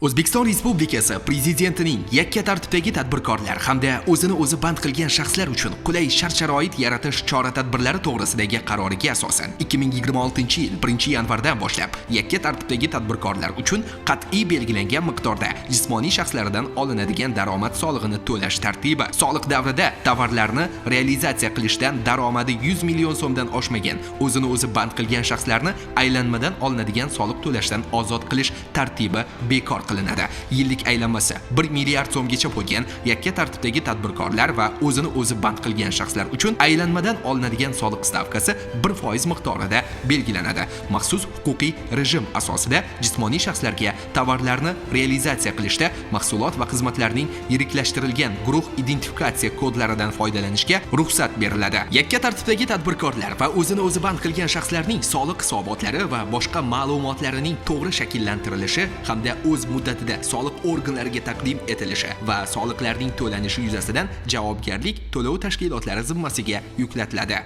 O'zbekiston Respublikasi Prezidentining yakka tartibdagi tadbirkorlar hamda o'zini o'zi band qilgan shaxslar uchun qulay shart-sharoit yaratish chora-tadbirlari to'g'risidagi qaroriga asosan 2026-yil 1-yanvardan boshlab yakka tartibdagi tadbirkorlar uchun qat'iy belgilangan miqdorda jismoniy shaxslardan olinadigan daromad solig'ini to'lash tartibi, soliq davrida tovarlarni realizatsiya qilishdan daromadi 100 million so'mdan oshmagan, o'zini o'zi band qilgan shaxslarni aylanmadan olinadigan soliq to'lashdan ozod qilish tartibi bekor qilinadi. Yillik aylanmasi 1 milliard so'mgacha bo'lgan yakka tartibdagi tadbirkorlar va o'zini o'zi band qilgan shaxslar uchun aylanmadan olinadigan soliq stavkasi 1% miqdorida belgilanadi. Maxsus huquqiy rejim asosida jismoniy shaxslarga tovarlarni realizatsiya qilishda mahsulot va xizmatlarning yiriklashtirilgan guruh identifikatsiya kodlaridan foydalanishga ruxsat beriladi. Yakka tartibdagi tadbirkorlar va o'zini o'zi band qilgan shaxslarning soliq hisobotlari va boshqa ma'lumotlarining to'g'ri shakllantirilishi hamda o'z muddatida soliq organlariga taqdim etilishi va soliqlarning to'lanishi yuzasidan javobgarlik to'lov tashkilotlari zimmasiga yuklatiladi.